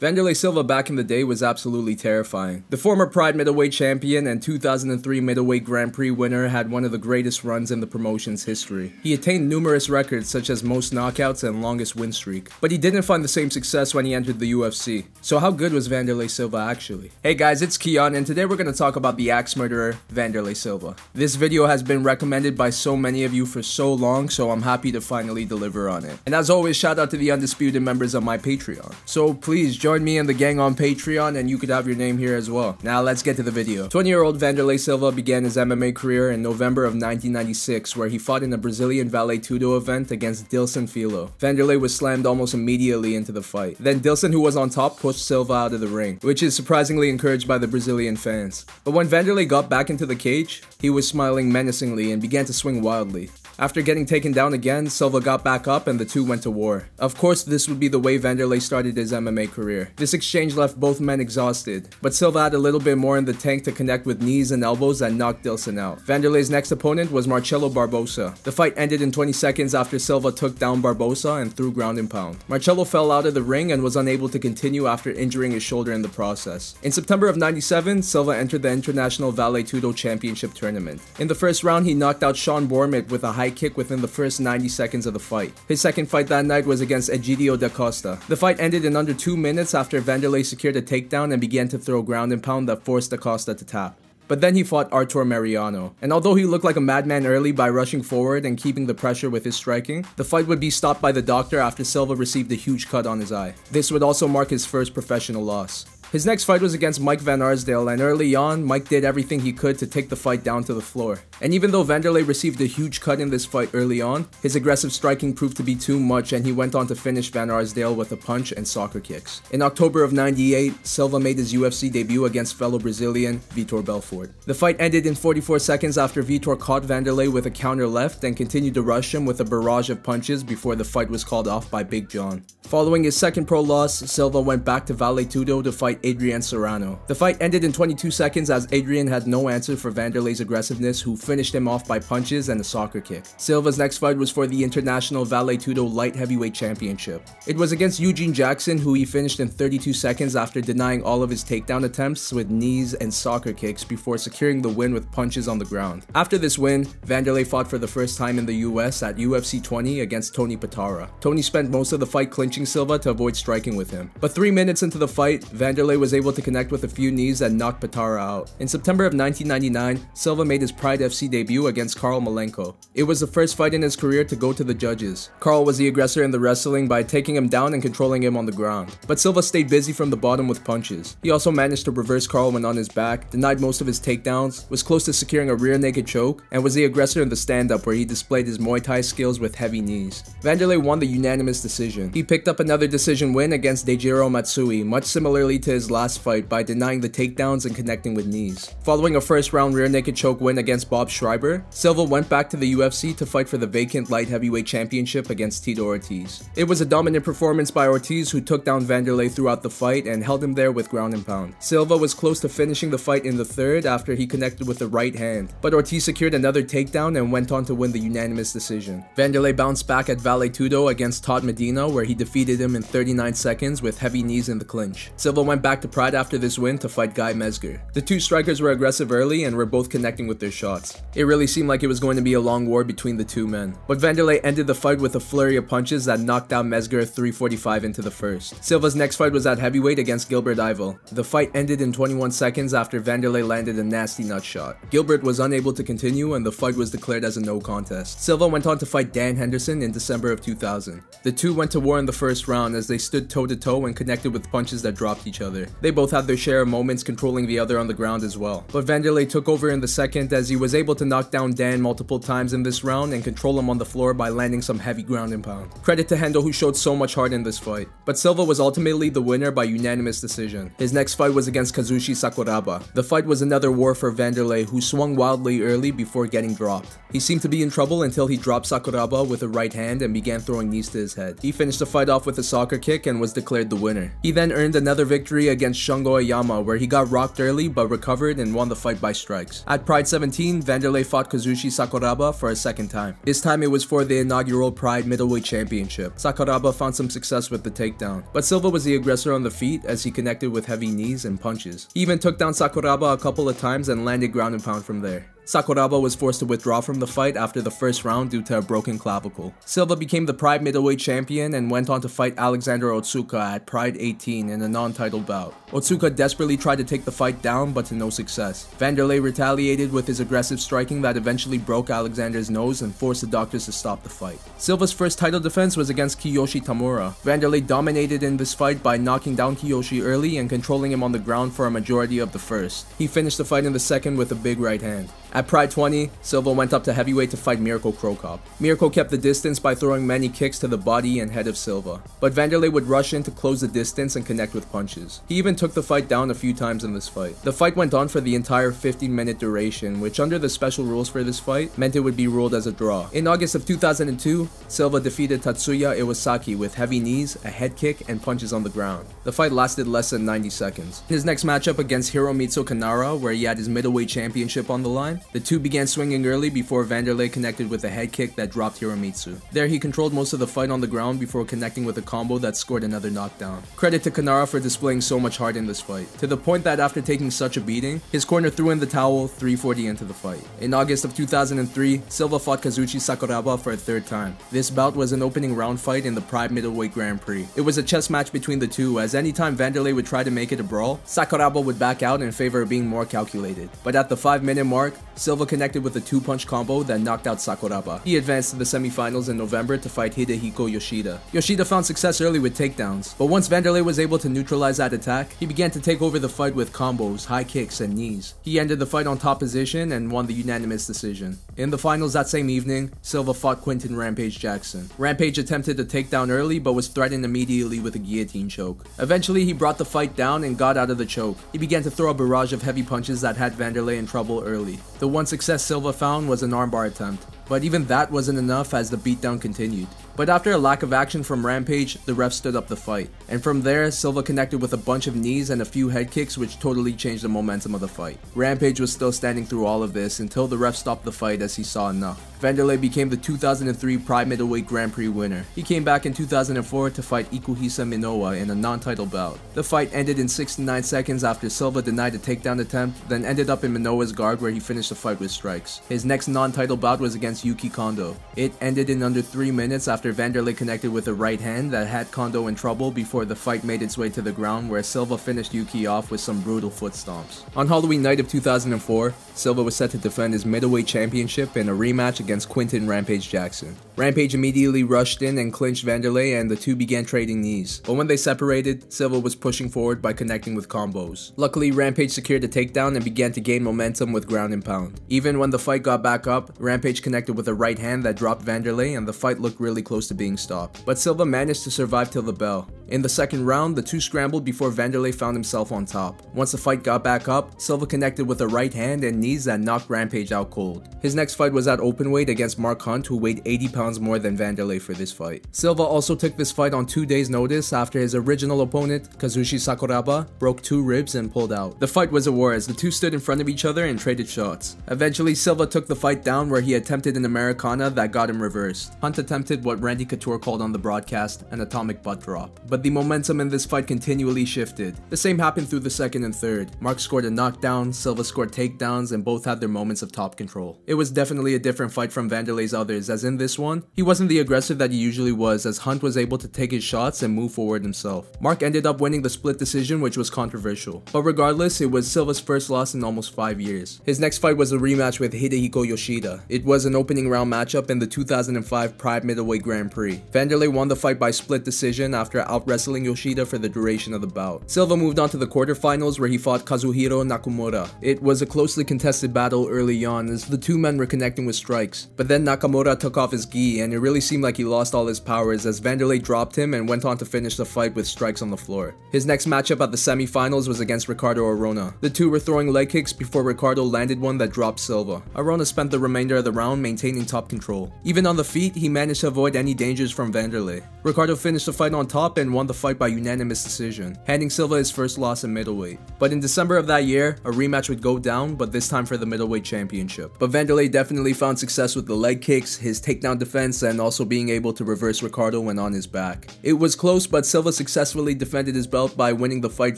Wanderlei Silva back in the day was absolutely terrifying. The former Pride Middleweight Champion and 2003 Middleweight Grand Prix winner had one of the greatest runs in the promotion's history. He attained numerous records such as most knockouts and longest win streak, but he didn't find the same success when he entered the UFC. So how good was Wanderlei Silva actually? Hey guys, it's Kiiyon and today we're going to talk about the axe murderer, Wanderlei Silva. This video has been recommended by so many of you for so long, so I'm happy to finally deliver on it. And as always, shout out to the undisputed members of my Patreon. So please join me and the gang on Patreon and you could have your name here as well. Now let's get to the video. 20-year-old Wanderlei Silva began his MMA career in November of 1996 where he fought in a Brazilian Vale Tudo event against Dilson Filho. Wanderlei was slammed almost immediately into the fight. Then Dilson, who was on top, pushed Silva out of the ring, which is surprisingly encouraged by the Brazilian fans. But when Wanderlei got back into the cage, he was smiling menacingly and began to swing wildly. After getting taken down again, Silva got back up and the two went to war. Of course, this would be the way Wanderlei started his MMA career. This exchange left both men exhausted, but Silva had a little bit more in the tank to connect with knees and elbows that knocked Dilson out. Wanderlei's next opponent was Marchello Barbosa. The fight ended in 20 seconds after Silva took down Barbosa and threw ground and pound. Marchello fell out of the ring and was unable to continue after injuring his shoulder in the process. In September of 97, Silva entered the International Vale Tudo Championship tournament. In the first round, he knocked out Sean Bormit with a high kick within the first 90 seconds of the fight. His second fight that night was against Egidio da Costa. The fight ended in under 2 minutes after Wanderlei secured a takedown and began to throw ground and pound that forced da Costa to tap. But then he fought Artur Mariano, and although he looked like a madman early by rushing forward and keeping the pressure with his striking, the fight would be stopped by the doctor after Silva received a huge cut on his eye. This would also mark his first professional loss. His next fight was against Mike van Arsdale, and early on, Mike did everything he could to take the fight down to the floor. And even though Wanderlei received a huge cut in this fight early on, his aggressive striking proved to be too much and he went on to finish van Arsdale with a punch and soccer kicks. In October of 98, Silva made his UFC debut against fellow Brazilian Vitor Belfort. The fight ended in 44 seconds after Vitor caught Wanderlei with a counter left and continued to rush him with a barrage of punches before the fight was called off by Big John. Following his second pro loss, Silva went back to Vale Tudo to fight Adrian Serrano. The fight ended in 22 seconds as Adrian had no answer for Wanderlei's aggressiveness, who finished him off by punches and a soccer kick. Silva's next fight was for the International Vale Tudo Light Heavyweight Championship. It was against Eugene Jackson, who he finished in 32 seconds after denying all of his takedown attempts with knees and soccer kicks before securing the win with punches on the ground. After this win, Wanderlei fought for the first time in the US at UFC 20 against Tony Patara. Tony spent most of the fight clinching Silva to avoid striking with him. But 3 minutes into the fight, Wanderlei was able to connect with a few knees that knocked Patara out. In September of 1999, Silva made his Pride FC debut against Carl Malenko. It was the first fight in his career to go to the judges. Carl was the aggressor in the wrestling by taking him down and controlling him on the ground. But Silva stayed busy from the bottom with punches. He also managed to reverse Carl when on his back, denied most of his takedowns, was close to securing a rear naked choke, and was the aggressor in the stand-up where he displayed his Muay Thai skills with heavy knees. Wanderlei won the unanimous decision. He picked up another decision win against Deijiro Matsui, much similarly to his last fight by denying the takedowns and connecting with knees. Following a first round rear naked choke win against Bob Schreiber, Silva went back to the UFC to fight for the vacant light heavyweight championship against Tito Ortiz. It was a dominant performance by Ortiz, who took down Wanderlei throughout the fight and held him there with ground and pound. Silva was close to finishing the fight in the third after he connected with the right hand, but Ortiz secured another takedown and went on to win the unanimous decision. Wanderlei bounced back at Vale Tudo against Todd Medina, where he defeated him in 39 seconds with heavy knees in the clinch. Silva went back to Pride after this win to fight Guy Mesger. The two strikers were aggressive early and were both connecting with their shots. It really seemed like it was going to be a long war between the two men. But Wanderlei ended the fight with a flurry of punches that knocked out Mesger 3:45 into the first. Silva's next fight was at heavyweight against Gilbert Yvel. The fight ended in 21 seconds after Wanderlei landed a nasty nut shot. Gilbert was unable to continue and the fight was declared as a no contest. Silva went on to fight Dan Henderson in December of 2000. The two went to war in the first round as they stood toe to toe and connected with punches that dropped each other. They both had their share of moments controlling the other on the ground as well. But Wanderlei took over in the second as he was able to knock down Dan multiple times in this round and control him on the floor by landing some heavy ground and pound. Credit to Hendo, who showed so much heart in this fight. But Silva was ultimately the winner by unanimous decision. His next fight was against Kazushi Sakuraba. The fight was another war for Wanderlei, who swung wildly early before getting dropped. He seemed to be in trouble until he dropped Sakuraba with a right hand and began throwing knees to his head. He finished the fight off with a soccer kick and was declared the winner. He then earned another victory 3 against Shungo Oyama, where he got rocked early but recovered and won the fight by strikes. At Pride 17, Wanderlei fought Kazushi Sakuraba for a second time. This time it was for the inaugural Pride Middleweight Championship. Sakuraba found some success with the takedown, but Silva was the aggressor on the feet as he connected with heavy knees and punches. He even took down Sakuraba a couple of times and landed ground and pound from there. Sakuraba was forced to withdraw from the fight after the first round due to a broken clavicle. Silva became the Pride Middleweight Champion and went on to fight Alexander Otsuka at Pride 18 in a non-titled bout. Otsuka desperately tried to take the fight down, but to no success. Wanderlei retaliated with his aggressive striking that eventually broke Alexander's nose and forced the doctors to stop the fight. Silva's first title defense was against Kiyoshi Tamura. Wanderlei dominated in this fight by knocking down Kiyoshi early and controlling him on the ground for a majority of the first. He finished the fight in the second with a big right hand. At Pride 20, Silva went up to heavyweight to fight Mirko Cro Cop. Mirko kept the distance by throwing many kicks to the body and head of Silva, but Wanderlei would rush in to close the distance and connect with punches. He even took the fight down a few times in this fight. The fight went on for the entire 15-minute duration, which under the special rules for this fight meant it would be ruled as a draw. In August of 2002, Silva defeated Tatsuya Iwasaki with heavy knees, a head kick, and punches on the ground. The fight lasted less than 90 seconds. His next matchup against Hiromitsu Kanara, where he had his middleweight championship on the line, the two began swinging early before Wanderlei connected with a head kick that dropped Hiromitsu. There he controlled most of the fight on the ground before connecting with a combo that scored another knockdown. Credit to Kanara for displaying so much heart in this fight, to the point that after taking such a beating, his corner threw in the towel 3:40 into the fight. In August of 2003, Silva fought Kazushi Sakuraba for a third time. This bout was an opening round fight in the Pride Middleweight Grand Prix. It was a chess match between the two, as anytime Wanderlei would try to make it a brawl, Sakuraba would back out in favor of being more calculated. But at the 5-minute mark, Silva connected with a 2-punch combo that knocked out Sakuraba. He advanced to the semifinals in November to fight Hidehiko Yoshida. Yoshida found success early with takedowns, but once Wanderlei was able to neutralize that attack, he began to take over the fight with combos, high kicks, and knees. He ended the fight on top position and won the unanimous decision. In the finals that same evening, Silva fought Quinton Rampage Jackson. Rampage attempted a takedown early but was threatened immediately with a guillotine choke. Eventually, he brought the fight down and got out of the choke. He began to throw a barrage of heavy punches that had Wanderlei in trouble early. The one success Silva found was an armbar attempt, but even that wasn't enough as the beatdown continued. But after a lack of action from Rampage, the ref stood up the fight. And from there, Silva connected with a bunch of knees and a few head kicks which totally changed the momentum of the fight. Rampage was still standing through all of this until the ref stopped the fight as he saw enough. Wanderlei became the 2003 Pride Middleweight Grand Prix winner. He came back in 2004 to fight Ikuhisa Minowa in a non-title bout. The fight ended in 69 seconds after Silva denied a takedown attempt, then ended up in Minowa's guard where he finished the fight with strikes. His next non-title bout was against Yuki Kondo. It ended in under 3 minutes after Wanderlei connected with a right hand that had Kondo in trouble before the fight made its way to the ground, where Silva finished Yuki off with some brutal foot stomps. On Halloween night of 2004, Silva was set to defend his middleweight championship in a rematch against Quinton Rampage Jackson. Rampage immediately rushed in and clinched Wanderlei, and the two began trading knees. But when they separated, Silva was pushing forward by connecting with combos. Luckily, Rampage secured a takedown and began to gain momentum with ground and pound. Even when the fight got back up, Rampage connected with a right hand that dropped Wanderlei, and the fight looked really close to being stopped. But Silva managed to survive till the bell. In the second round, the two scrambled before Wanderlei found himself on top. Once the fight got back up, Silva connected with a right hand and knees that knocked Rampage out cold. His next fight was at openweight against Mark Hunt, who weighed 80 pounds more than Wanderlei for this fight. Silva also took this fight on 2 days' notice after his original opponent, Kazushi Sakuraba, broke 2 ribs and pulled out. The fight was a war as the two stood in front of each other and traded shots. Eventually, Silva took the fight down where he attempted an Americana that got him reversed. Hunt attempted what Randy Couture called on the broadcast an atomic butt drop. But the momentum in this fight continually shifted. The same happened through the second and third. Mark scored a knockdown, Silva scored takedowns, and both had their moments of top control. It was definitely a different fight from Wanderlei's others, as in this one, he wasn't the aggressor that he usually was, as Hunt was able to take his shots and move forward himself. Mark ended up winning the split decision, which was controversial. But regardless, it was Silva's first loss in almost 5 years. His next fight was a rematch with Hidehiko Yoshida. It was an opening round matchup in the 2005 Pride Middleweight Grand Prix. Wanderlei won the fight by split decision after out-wrestling Yoshida for the duration of the bout. Silva moved on to the quarterfinals where he fought Kazuhiro Nakamura. It was a closely contested battle early on as the two men were connecting with strikes. But then Nakamura took off his gi and it really seemed like he lost all his powers as Wanderlei dropped him and went on to finish the fight with strikes on the floor. His next matchup at the semifinals was against Ricardo Arona. The two were throwing leg kicks before Ricardo landed one that dropped Silva. Arona spent the remainder of the round maintaining top control. Even on the feet, he managed to avoid any dangers from Wanderlei. Ricardo finished the fight on top and won the fight by unanimous decision, handing Silva his first loss in middleweight. But in December of that year, a rematch would go down, but this time for the middleweight championship. But Wanderlei definitely found success with the leg kicks, his takedown defense, and also being able to reverse Ricardo when on his back. It was close, but Silva successfully defended his belt by winning the fight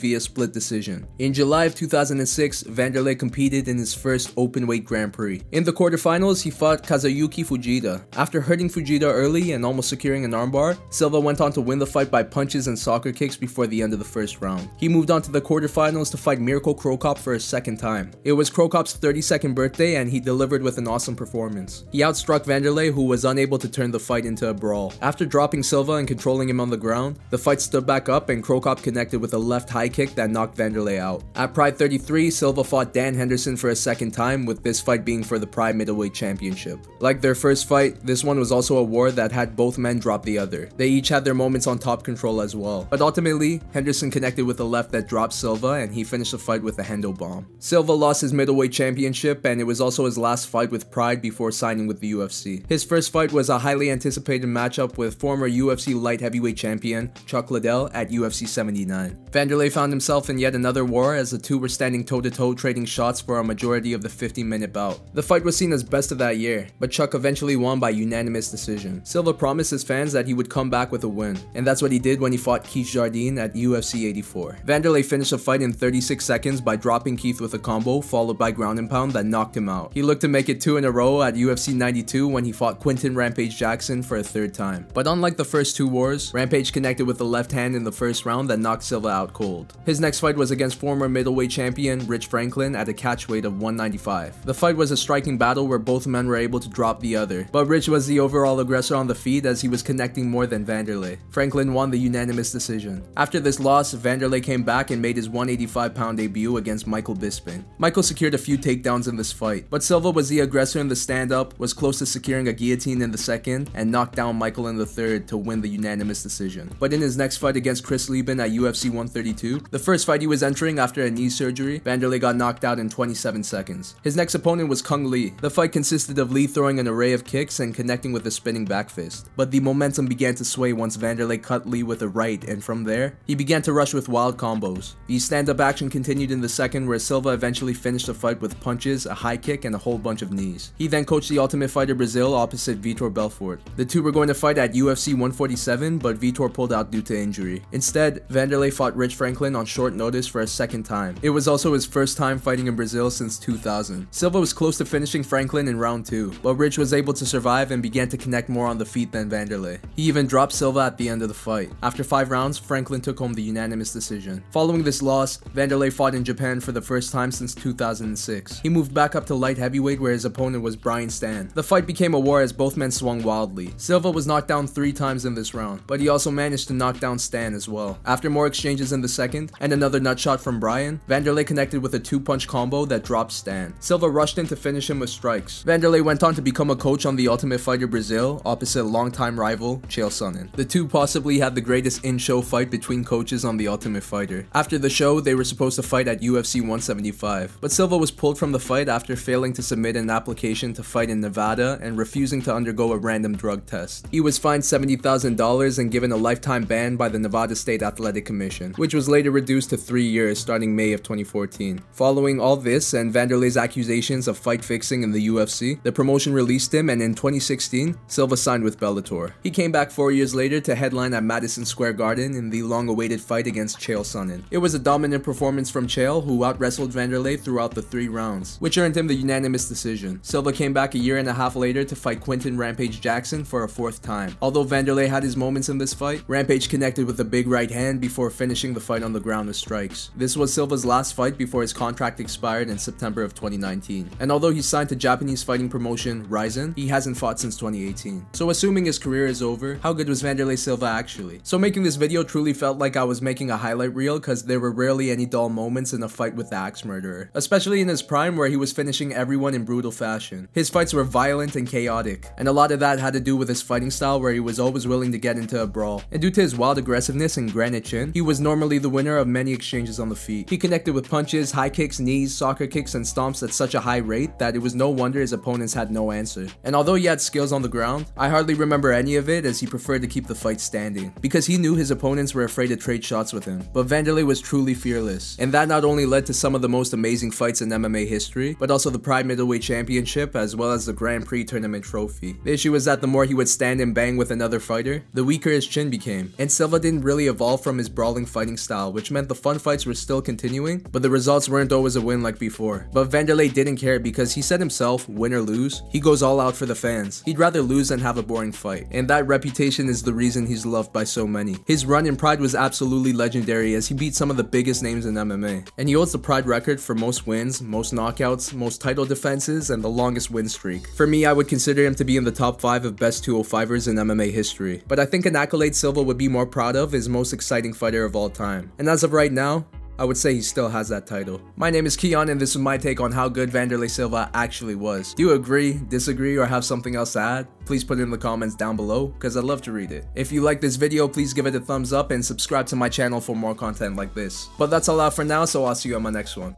via split decision. In July of 2006, Wanderlei competed in his first openweight Grand Prix. In the quarterfinals, he fought Kazuyuki Fujita. After hurting Fujita early and almost securing an armbar, Silva went on to win the fight by punches and soccer kicks before the end of the first round. He moved on to the quarterfinals to fight Mirko Cro Cop for a second time. It was Cro Cop's 32nd birthday and he delivered with an awesome performance. He outstruck Wanderlei, who was unable to turn the fight into a brawl. After dropping Silva and controlling him on the ground, the fight stood back up and Cro Cop connected with a left high kick that knocked Wanderlei out. At Pride 33, Silva fought Dan Henderson for a second time, with this fight being for the Pride Middleweight Championship. Like their first fight, this one was also a war that had both men drop the other. They each had their moments on top control as well. But ultimately, Henderson connected with a left that dropped Silva and he finished the fight with a Hendo bomb. Silva lost his middleweight championship and it was also his last fight with Pride before signing with the UFC. His first fight was a highly anticipated matchup with former UFC light heavyweight champion Chuck Liddell at UFC 79. Wanderlei found himself in yet another war as the two were standing toe-to-toe trading shots for a majority of the 50-minute bout. The fight was seen as best of that year, but Chuck eventually won by unanimous decision. Silva promised his fans that he would come back with a win, and that's what he did when he fought Keith Jardine at UFC 84. Wanderlei finished the fight in 36 seconds by dropping Keith with a combo followed by ground and pound that knocked him out. He looked to make it 2 in a row at UFC 92 when he fought Quinton Rampage Jackson for a third time. But unlike the first two wars, Rampage connected with a left hand in the first round that knocked Silva out cold. His next fight was against former middleweight champion Rich Franklin at a catch weight of 195. The fight was a striking battle where both men were able to drop the other, but Rich was the overall aggressor on the feet as he was connecting more than Wanderlei. Franklin won the unanimous decision. After this loss, Wanderlei came back and made his 185-pound debut against Michael Bisping. Michael secured a few takedowns in this fight, but Silva was the aggressor in the stand-up, was close to securing a guillotine in the second, and knocked down Michael in the third to win the unanimous decision. But in his next fight against Chris Lieben at UFC 132, the first fight he was entering after a knee surgery, Wanderlei got knocked out in 27 seconds. His next opponent was Kung Lee. The fight consisted of Lee throwing an array of kicks and connecting with a spinning back fist, but the momentum began to sway once Wanderlei cut Lee with a right, and from there, he began to rush with wild combos. The stand-up action continued in the second where Silva eventually finished the fight with punches, a high kick, and a whole bunch of knees. He then coached the Ultimate Fighter Brazil opposite Vitor Belfort. The two were going to fight at UFC 147, but Vitor pulled out due to injury. Instead, Wanderlei fought Rich Franklin on short notice for a second time. It was also his first time fighting in Brazil since 2000. Silva was close to finishing Franklin in round 2, but Rich was able to survive and began to connect more on the feet than Wanderlei. He even dropped Silva at the end of the fight. After 5 rounds, Franklin took home the unanimous decision. Following this loss, Wanderlei fought in Japan for the first time since 2006. He moved back up to light heavyweight where his opponent was Brian Stann. The fight became a war as both men swung wildly. Silva was knocked down 3 times in this round, but he also managed to knock down Stann as well. After more exchanges in the second, and another nut shot from Brian, Wanderlei connected with a 2-punch combo that dropped Stann. Silva rushed in to finish him with strikes. Wanderlei went on to become a coach on the Ultimate Fighter Brazil, opposite longtime rival Chael Sonnen. The two possibly had the greatest in-show fight between coaches on the Ultimate Fighter. After the show, they were supposed to fight at UFC 175, but Silva was pulled from the fight after failing to submit an application to fight in Nevada and refusing to undergo a random drug test. He was fined $70,000 and given a lifetime ban by the Nevada State Athletic Commission, which was later reduced to 3 years starting May of 2014. Following all this and Wanderlei's accusations of fight fixing in the UFC, the promotion released him, and in 2016, Silva signed with Bellator. He came back 4 years later to headline at Madison Square Garden in the long-awaited fight against Chael Sonnen. It was a dominant performance from Chael, who out-wrestled Wanderlei throughout the 3 rounds, which earned him the unanimous decision. Silva came back a year and a half later to fight Quinton Rampage Jackson for a 4th time. Although Wanderlei had his moments in this fight, Rampage connected with a big right hand before finishing the fight on the ground with strikes. This was Silva's last fight before his contract expired in September of 2019. And although he signed to Japanese fighting promotion Rizin, he hasn't fought since 2018. So assuming his career is over, how good was Wanderlei Silva actually? So making this video truly felt like I was making a highlight reel because there were rarely any dull moments in a fight with the Axe Murderer, especially in his prime where he was finishing everyone in brutal fashion. His fights were violent and chaotic, and a lot of that had to do with his fighting style where he was always willing to get into a brawl. And due to his wild aggressiveness and granite chin, he was normally the winner of many exchanges on the feet. He connected with punches, high kicks, knees, soccer kicks, and stomps at such a high rate that it was no wonder his opponents had no answer. And although he had skills on the ground, I hardly remember any of it as he preferred to keep the fight standing, because he knew his opponents were afraid to trade shots with him. But Wanderlei was truly fearless, and that not only led to some of the most amazing fights in MMA history, but also the Pride Middleweight Championship as well as the Grand Prix tournament trophy. The issue was that the more he would stand and bang with another fighter, the weaker his chin became, and Silva didn't really evolve from his brawling fighting style, which meant the fun fights were still continuing, but the results weren't always a win like before. But Wanderlei didn't care because he said himself, win or lose, he goes all out for the fans. He'd rather lose than have a boring fight, and that reputation is the reason he's loved by so many. His run in Pride was absolutely legendary as he beat some of the biggest names in MMA, and he holds the Pride record for most wins, most knockouts, most title defenses, and the longest win streak. For me, I would consider him to be in the top 5 of best 205ers in MMA history, but I think an accolade Silva would be more proud of is most exciting fighter of all time. And as of right now, I would say he still has that title. My name is Kiiyon, and this is my take on how good Wanderlei Silva actually was. Do you agree, disagree, or have something else to add? Please put it in the comments down below, because I'd love to read it. If you like this video, please give it a thumbs up and subscribe to my channel for more content like this. But that's all out for now, so I'll see you on my next one.